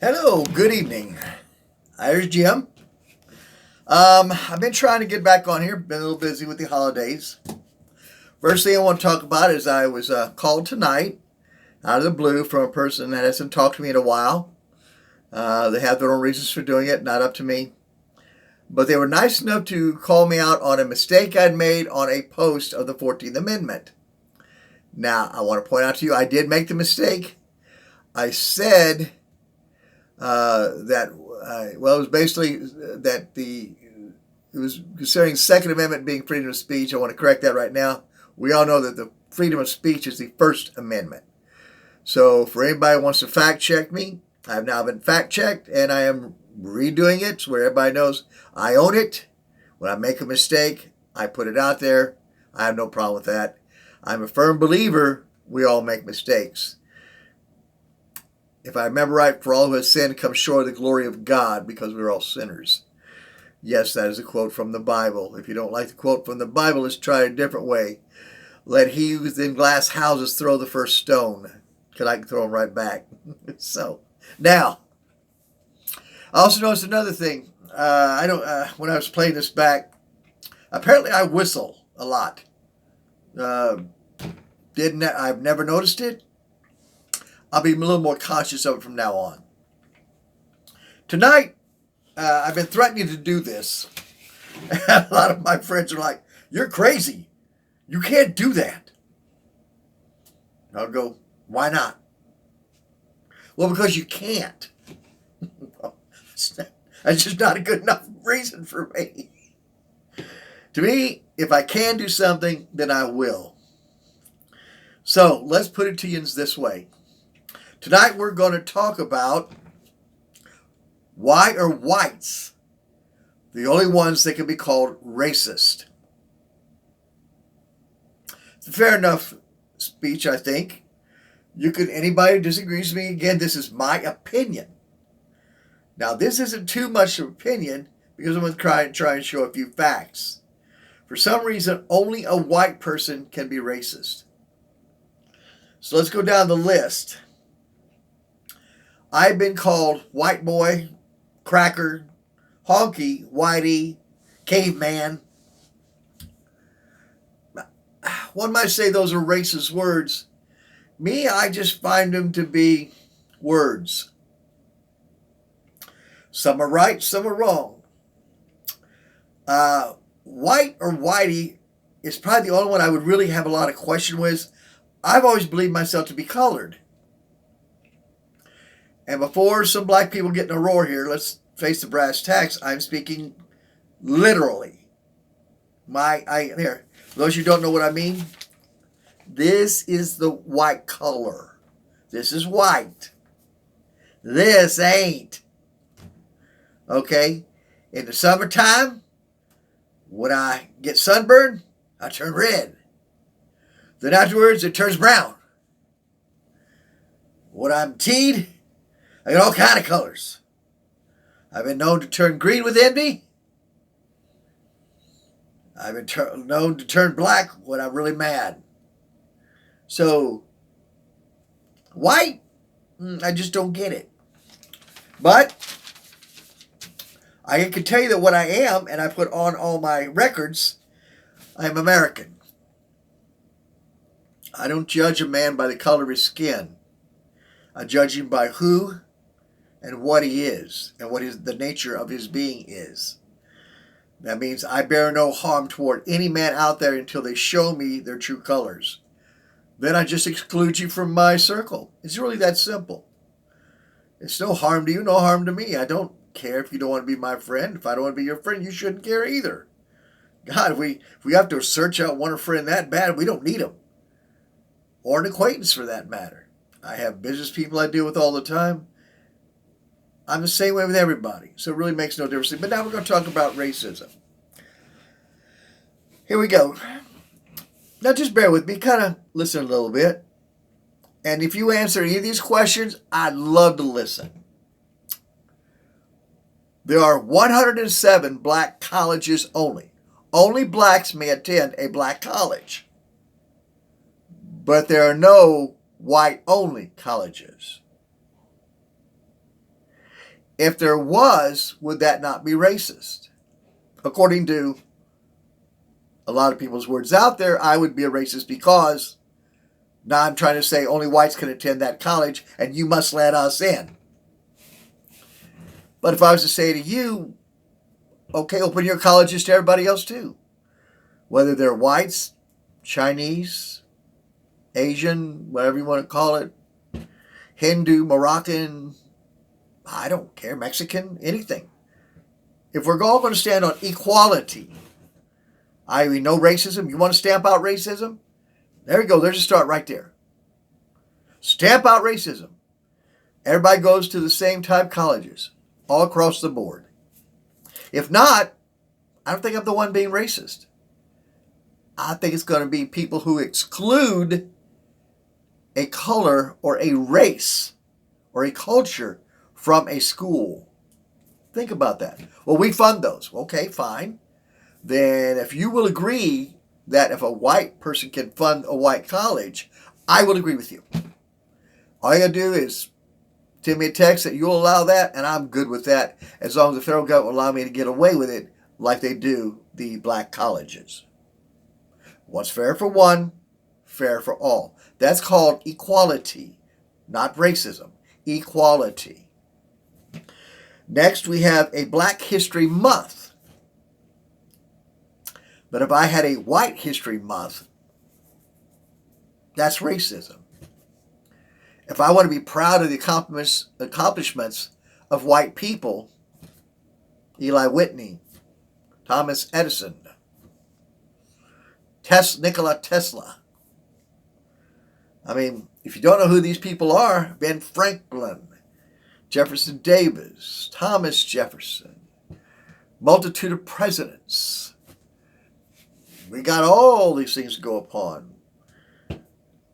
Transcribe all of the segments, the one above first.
Hello, good evening. Here's Jim. I've been trying to get back on here, been a little busy with the holidays. First thing I want to talk about is I was called tonight out of the blue from a person that hasn't talked to me in a while. They have their own reasons for doing it, not up to me. But they were nice enough to call me out on a mistake I'd made on a post of the 14th Amendment. Now, I want to point out to you, I did make the mistake. I said it was basically that it was considering Second Amendment being freedom of speech. I want to correct that right now. We all know that the freedom of speech is the First Amendment. So for anybody who wants to fact check me, I have now been fact checked and I am redoing it so where everybody knows I own it. When I make a mistake, I put it out there. I have no problem with that. I'm a firm believer we all make mistakes. If I remember right, for all who have sinned come short of the glory of God because we're all sinners. Yes, that is a quote from the Bible. If you don't like the quote from the Bible, let's try it a different way. Let he who's in glass houses throw the first stone, because I can throw them right back. So, now, I also noticed another thing. When I was playing this back, apparently I whistle a lot. I've never noticed it. I'll be a little more conscious of it from now on. Tonight, I've been threatening to do this. A lot of my friends are like, "You're crazy. You can't do that." I'll go, "Why not?" "Well, because you can't." That's just not a good enough reason for me. To me, if I can do something, then I will. So, let's put it to you this way. Tonight we're going to talk about why are whites the only ones that can be called racist. It's a fair enough speech, I think. Anybody who disagrees with me, again, this is my opinion. Now, this isn't too much of an opinion because I'm going to try and show a few facts. For some reason, only a white person can be racist. So let's go down the list. I've been called white boy, cracker, honky, whitey, caveman. One might say those are racist words. Me, I just find them to be words. Some are right, some are wrong. White or whitey is probably the only one I would really have a lot of question with. I've always believed myself to be colored. And before some black people get in a roar here, let's face the brass tacks. I'm speaking literally. Here, for those who don't know what I mean, this is the white color. This is white. This ain't. Okay? In the summertime, when I get sunburned, I turn red. Then afterwards, it turns brown. When I'm teed, I got all kind of colors. I've been known to turn green with envy. I've been known to turn black when I'm really mad. So, white, I just don't get it. But I can tell you that what I am, and I put on all my records, I'm American. I don't judge a man by the color of his skin. I judge him by who and what he is, and what the nature of his being is. That means I bear no harm toward any man out there until they show me their true colors. Then I just exclude you from my circle. It's really that simple. It's no harm to you, no harm to me. I don't care if you don't want to be my friend. If I don't want to be your friend, you shouldn't care either. God, if we have to search out one friend that bad, we don't need him. Or an acquaintance for that matter. I have business people I deal with all the time. I'm the same way with everybody, so it really makes no difference. But now we're going to talk about racism. Here we go. Now just bear with me, kind of listen a little bit. And if you answer any of these questions, I'd love to listen. There are 107 black colleges only. Only blacks may attend a black college. But there are no white-only colleges. If there was, would that not be racist? According to a lot of people's words out there, I would be a racist because now I'm trying to say only whites can attend that college and you must let us in. But if I was to say to you, okay, open your colleges to everybody else too, whether they're whites, Chinese, Asian, whatever you want to call it, Hindu, Moroccan, I don't care, Mexican, anything. If we're all going to stand on equality, i.e. no racism, you want to stamp out racism? There you go, there's a start right there. Stamp out racism. Everybody goes to the same type colleges, all across the board. If not, I don't think I'm the one being racist. I think it's going to be people who exclude a color or a race or a culture from a school. Think about that. Well, we fund those. Okay, fine. Then if you will agree that if a white person can fund a white college, I will agree with you. All you got to do is send me a text that you'll allow that, and I'm good with that, as long as the federal government will allow me to get away with it like they do the black colleges. What's fair for one, fair for all. That's called equality, not racism. Equality. Next, we have a Black History Month. But if I had a White History Month, that's racism. If I want to be proud of the accomplishments of white people, Eli Whitney, Thomas Edison, Nikola Tesla. I mean, if you don't know who these people are, Ben Franklin, Jefferson Davis, Thomas Jefferson, multitude of presidents. We got all these things to go upon.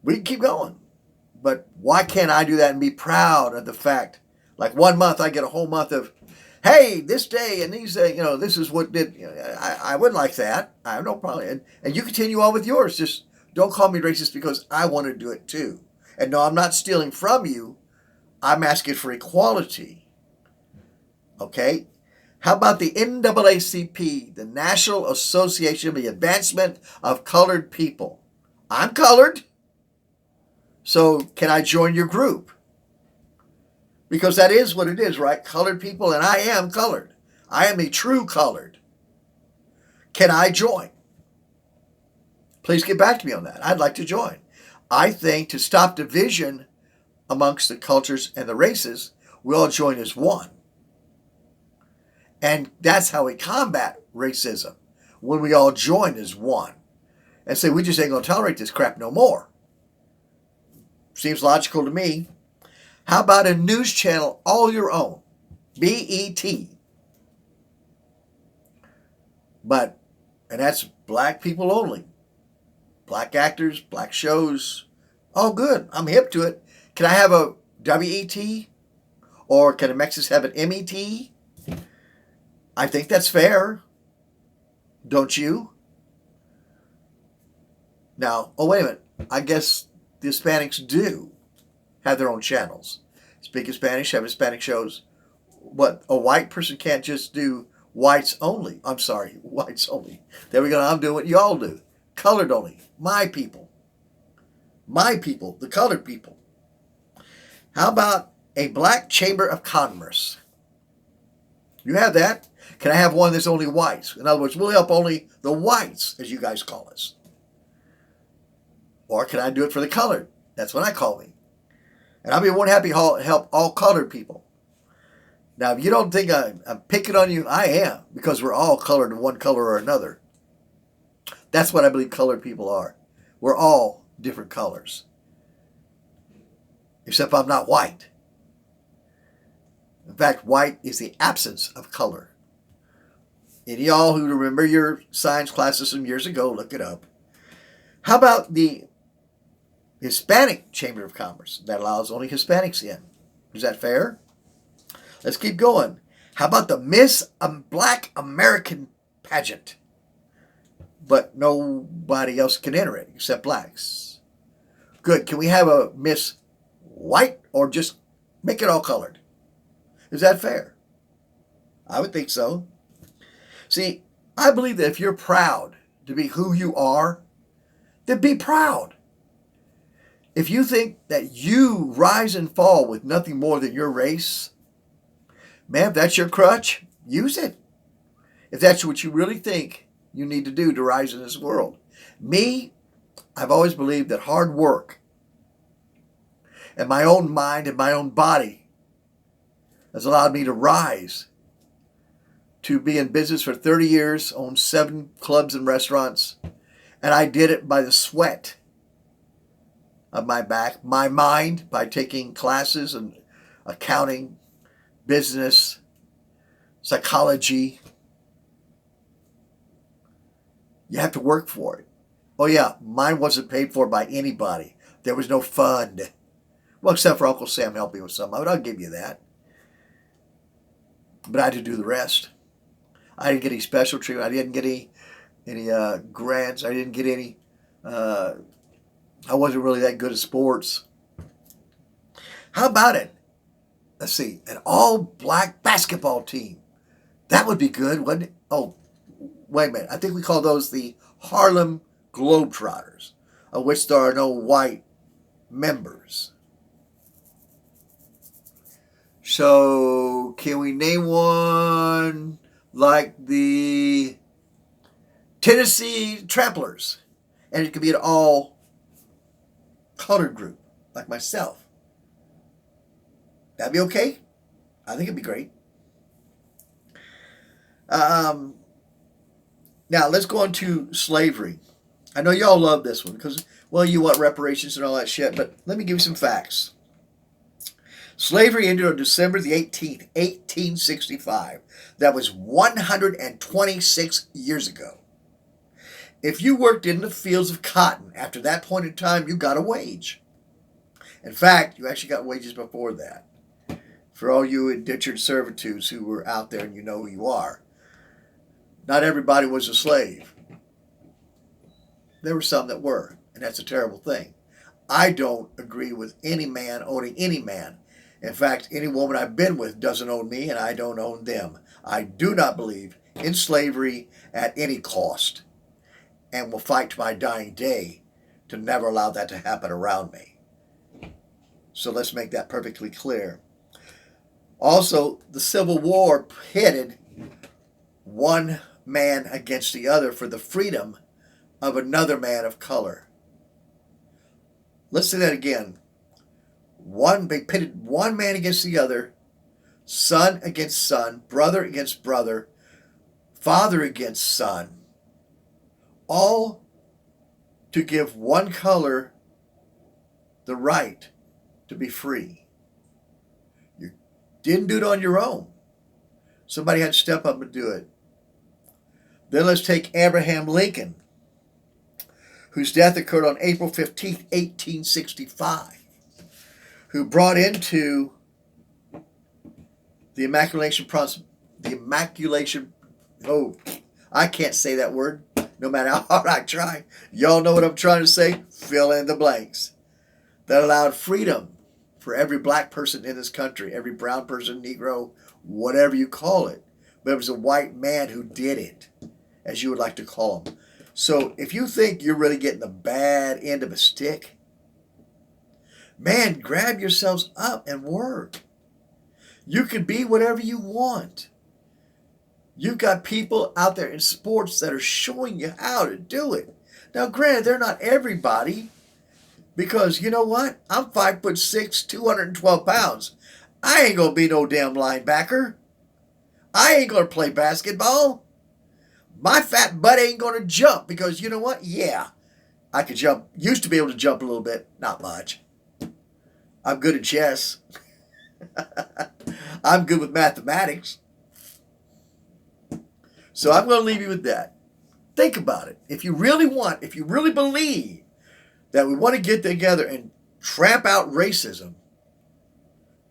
We can keep going. But why can't I do that and be proud of the fact, like 1 month I get a whole month of, hey, this day and these, this is what did, I would like that. I have no problem. And you continue on with yours. Just don't call me racist because I want to do it too. And no, I'm not stealing from you. I'm asking for equality. Okay? How about the NAACP, the National Association of the Advancement of Colored People? I'm colored. So can I join your group? Because that is what it is, right? Colored people, and I am colored. I am a true colored. Can I join? Please get back to me on that. I'd like to join. I think to stop division amongst the cultures and the races, we all join as one. And that's how we combat racism, when we all join as one and say, we just ain't going to tolerate this crap no more. Seems logical to me. How about a news channel all your own? BET. And that's black people only. Black actors, black shows. Oh, good. I'm hip to it. Can I have a WET? Or can a Mexicans have an MET? I think that's fair. Don't you? Now, oh, wait a minute. I guess the Hispanics do have their own channels. Speak Spanish, have Hispanic shows. What, a white person can't just do whites only. I'm sorry, whites only. There we go. I'm doing what you all do. Colored only. My people. My people, the colored people. How about a Black Chamber of Commerce? You have that. Can I have one that's only whites? In other words, we'll help only the whites, as you guys call us. Or can I do it for the colored? That's what I call me. And I'll be more happy to help all colored people. Now, if you don't think I'm picking on you, I am, because we're all colored in one color or another. That's what I believe colored people are. We're all different colors. Except I'm not white. In fact, white is the absence of color. Any of y'all who remember your science classes from years ago, look it up. How about the Hispanic Chamber of Commerce? That allows only Hispanics in. Is that fair? Let's keep going. How about the Miss Black American pageant? But nobody else can enter it except blacks. Good. Can we have a Miss White or just make it all colored? Is that fair? I would think so. See, I believe that if you're proud to be who you are, then be proud. If you think that you rise and fall with nothing more than your race, man, if that's your crutch, use it. If that's what you really think you need to do to rise in this world. Me, I've always believed that hard work and my own mind and my own body has allowed me to rise, to be in business for 30 years, own 7 clubs and restaurants, and I did it by the sweat of my back, my mind, by taking classes in accounting, business, psychology. You have to work for it. Oh yeah, mine wasn't paid for by anybody. There was no fund. Well, except for Uncle Sam helping me with some of it. I'll give you that. But I had to do the rest. I didn't get any special treatment. I didn't get any grants. I didn't get any. I wasn't really that good at sports. How about it? Let's see, an all-black basketball team. That would be good, wouldn't it? Oh, wait a minute. I think we call those the Harlem Globetrotters, of which there are no white members. So, can we name one like the Tennessee Tramplers? And it could be an all-colored group, like myself. That'd be okay? I think it'd be great. Now, let's go on to slavery. I know y'all love this one because, well, you want reparations and all that shit, but let me give you some facts. Slavery ended on December the 18th, 1865. That was 126 years ago. If you worked in the fields of cotton after that point in time, you got a wage. In fact, you actually got wages before that. For all you indentured servitudes who were out there and you know who you are, not everybody was a slave. There were some that were, and that's a terrible thing. I don't agree with any man owning any man. In fact, any woman I've been with doesn't own me, and I don't own them. I do not believe in slavery at any cost, and will fight to my dying day to never allow that to happen around me. So let's make that perfectly clear. Also, the Civil War pitted one man against the other for the freedom of another man of color. Let's say that again. They pitted one man against the other, son against son, brother against brother, father against son, all to give one color the right to be free. You didn't do it on your own. Somebody had to step up and do it. Then let's take Abraham Lincoln, whose death occurred on April 15th, 1865. Who brought into the I can't say that word, no matter how hard I try. Y'all know what I'm trying to say? Fill in the blanks. That allowed freedom for every black person in this country, every brown person, Negro, whatever you call it. But it was a white man who did it, as you would like to call him. So if you think you're really getting the bad end of a stick, man, grab yourselves up and work. You can be whatever you want. You've got people out there in sports that are showing you how to do it. Now, granted, they're not everybody, because you know what? I'm 5'6", 212 pounds. I ain't gonna be no damn linebacker. I ain't gonna play basketball. My fat butt ain't gonna jump because you know what? Yeah, I could jump. Used to be able to jump a little bit, not much. I'm good at chess. I'm good with mathematics. So I'm going to leave you with that. Think about it. If you really believe that we want to get together and tramp out racism,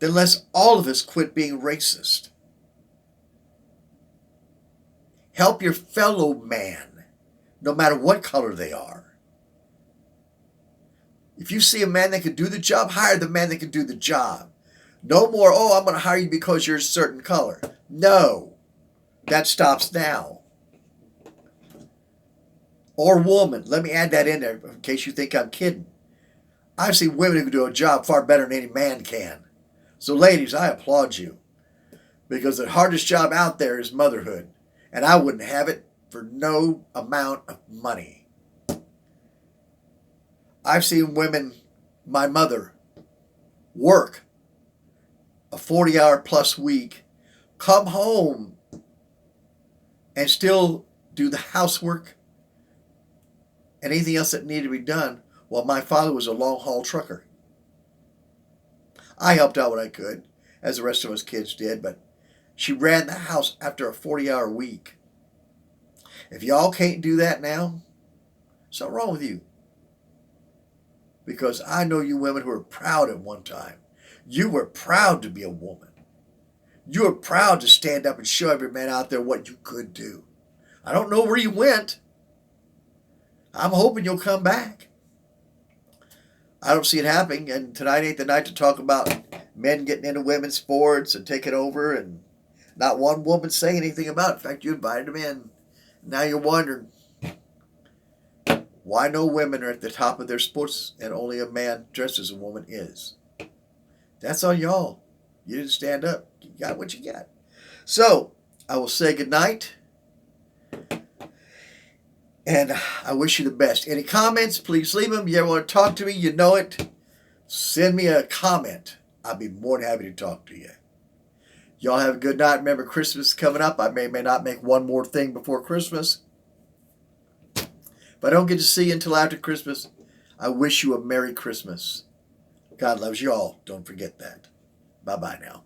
then let's all of us quit being racist. Help your fellow man, no matter what color they are. If you see a man that can do the job, hire the man that can do the job. No more, oh, I'm going to hire you because you're a certain color. No, that stops now. Or woman. Let me add that in there in case you think I'm kidding. I've seen women who can do a job far better than any man can. So, ladies, I applaud you because the hardest job out there is motherhood. And I wouldn't have it for no amount of money. I've seen women, my mother, work a 40-hour plus week, come home, and still do the housework and anything else that needed to be done while my father was a long-haul trucker. I helped out when I could, as the rest of us kids did, but she ran the house after a 40-hour week. If y'all can't do that now, something wrong with you. Because I know you women who were proud at one time. You were proud to be a woman. You were proud to stand up and show every man out there what you could do. I don't know where you went. I'm hoping you'll come back. I don't see it happening, and tonight ain't the night to talk about men getting into women's sports and taking over, and not one woman saying anything about it. In fact, you invited them in. Now you're wondering why no women are at the top of their sports and only a man dressed as a woman is. That's on y'all. You didn't stand up. You got what you got. So, I will say goodnight. And I wish you the best. Any comments, please leave them. You ever want to talk to me, you know it. Send me a comment. I'll be more than happy to talk to you. Y'all have a good night. Remember, Christmas is coming up. I may not make one more thing before Christmas. If I don't get to see you until after Christmas, I wish you a Merry Christmas. God loves you all. Don't forget that. Bye-bye now.